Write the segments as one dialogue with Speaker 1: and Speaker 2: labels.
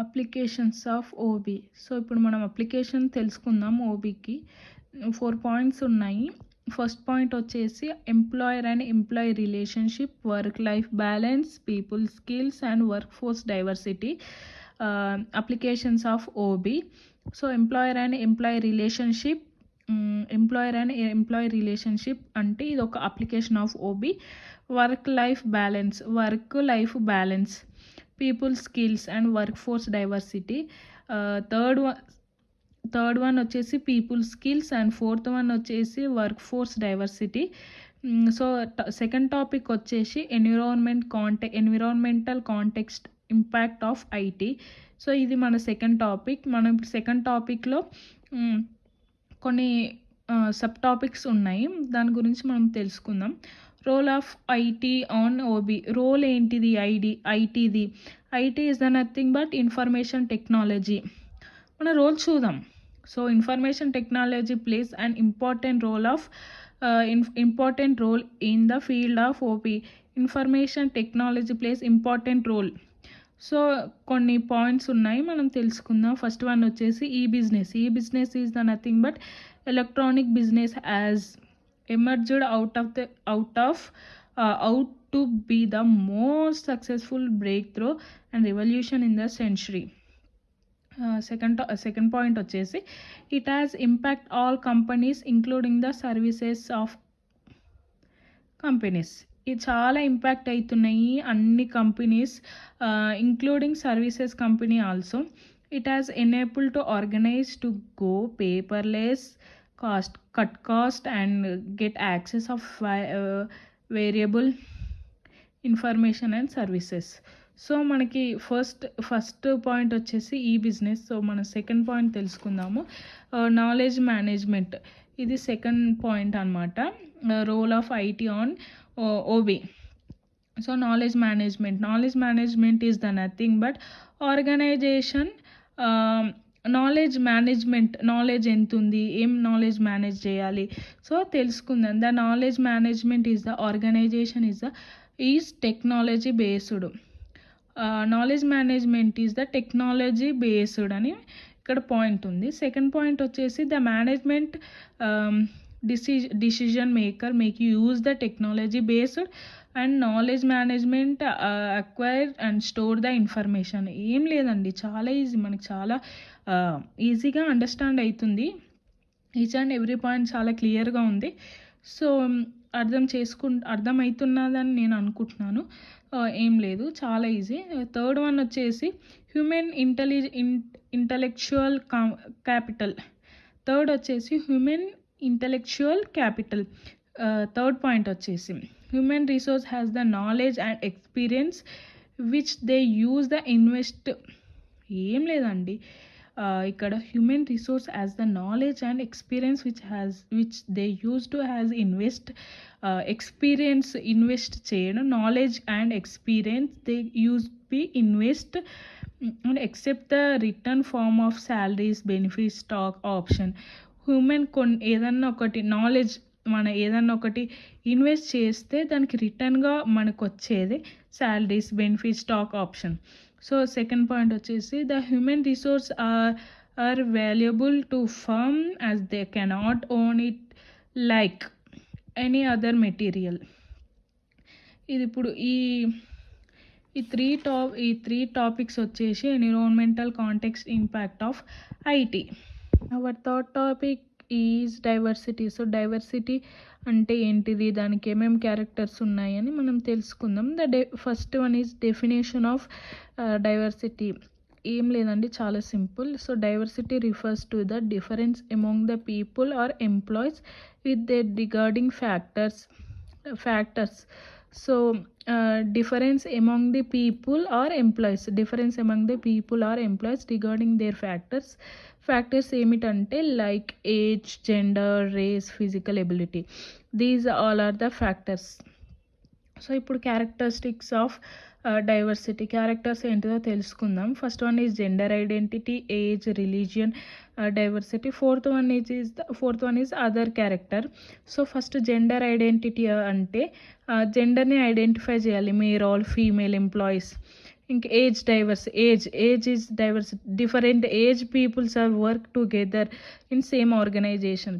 Speaker 1: Applications of OB. So, ఇప్పుడు మనం application తెలుసుకుందాం ఓబీకి. 4 పాయింట్స్ ఉన్నాయి. ఫస్ట్ పాయింట్ వచ్చేసి employer and employee relationship, work life balance, people skills and work force diversity. Applications of OB. So, employer and employee relationship అంటే ఇది ఒక application of OB. Work life balance, people skills and work force diversity. Third one వచ్చేసి people skills and fourth one వచ్చేసి work force diversity. So second topic వచ్చేసి environmental context impact of IT. So ఇది మన second topic. మనం ఇప్పుడు second టాపిక్లో కొన్ని sub topics ఉన్నాయి, దాని గురించి మనం తెలుసుకుందాం. Role of IT on OB. Role ఏంటిది ఐటీది? IT is the nothing but information technology. మన రోల్ చూద్దాం. So information technology plays and important role in the field of OB. Information technology plays important role. So కొన్ని points ఉన్నాయి, మనం తెలుసుకుందాం. First one వచ్చేసి ఈ business is the nothing but electronic business as emerged out to be the most successful breakthrough and revolution in the century. Second point వచ్చేసి it has impact all companies including the services of companies. ఇది చాలా impact అవుతున్నాయి అన్ని companies, including services company also. It has enable to organise to go paperless, cut cost and get access of variable information and services. So మనకి first point వచ్చేసి ఈ business. So మన second point తెలుసుకుందాము. Knowledge management, ఇది second point అనమాట. Role of IT on OB. So knowledge management is the nothing but organisation. Knowledge ఎంత ఉంది, ఏం నాలెడ్జ్ మేనేజ్ చేయాలి, సో తెలుసుకుందాం. The knowledge management is the organisation is technology based. Knowledge management is the technology based అని ఇక్కడ point ఉంది. Second point వచ్చేసి the management decision make use the technology based and knowledge management acquire and store the information. ఏం లేదండి, చాలా easy, మనకి చాలా ఈజీగా అండర్స్టాండ్ అవుతుంది. ఈచ్ అండ్ ఎవ్రీ పాయింట్ చాలా క్లియర్గా ఉంది. సో అర్థమవుతున్నదని నేను అనుకుంటున్నాను. ఏం లేదు, చాలా ఈజీ. థర్డ్ వన్ వచ్చేసి human intellectual capital. Third point వచ్చేసి human resource has the knowledge and experience which they use the invest. ఏం లేదండి, ఇక్కడ human resource as the knowledge and experience which they use to has invest చేయడం. Knowledge and experience they use be invest and except the return form of salaries, benefits, stock option. ఏదన్నా ఒకటి knowledge, మనం ఏదన్నా ఒకటి invest చేస్తే దానికి రిటర్న్గా మనకు వచ్చేది salaries, benefits, stock option. So second point వచ్చేసి the human resource are valuable to firm as they cannot own it like any other material. ఇది ఇప్పుడు ఈ త్రీ టాపిక్స్ వచ్చేసి environmental context impact of IT. Our third topic is diversity. So diversity అంటే ఏంటిది, దానికి ఏమేమి characters ఉన్నాయని మనం తెలుసుకుందాం. First one is definition of diversity. ఏం లేదండి, చాలా simple. So diversity refers to the difference among the people or employees with their regarding factors. So difference among the people or employees regarding their factors ఏమిటంటే like age, gender, race, physical ability. These all are the factors. So ఇప్పుడు characteristics of diversity, characters ఏంటిదో తెలుసుకుందాం. First one is gender identity, age, religion, diversity. Fourth one is other character. So first gender identity అంటే జెండర్ని identify చేయాలి, male or female employees. ఇంక age is diverse. Different age peoples are work together in same organization.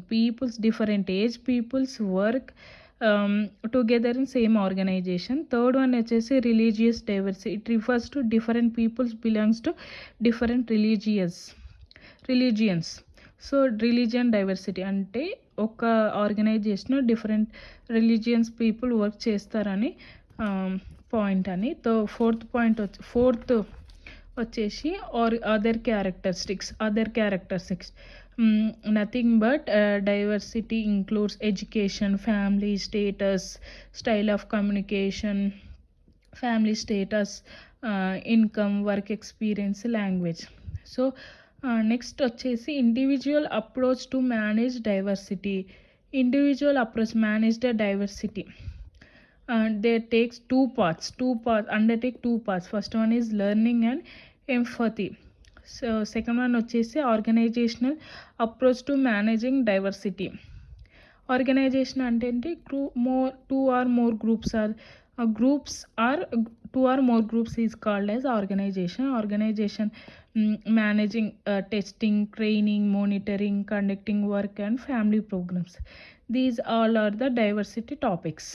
Speaker 1: Different age peoples work together in same organization. Third one వచ్చేసి religious diversity. It refers to different peoples belongs to different religions. So religion diversity అంటే ఒక organisation different religions people work చేస్తారని point అని. Fourth వచ్చేసి other characteristics. Nothing but diversity includes education, family status, style of communication, family status, income, work experience, language. So next వచ్చేసి individual approach to manage diversity. Manage the diversity. They takes two parts. Undertake two parts. First one is learning and empathy. So second one వచ్చేసి organizational approach to managing diversity. Organization అంటే ఏంటి? Two or more groups is called as organization. Managing testing, training, monitoring, conducting work and family programs. These all are the diversity topics.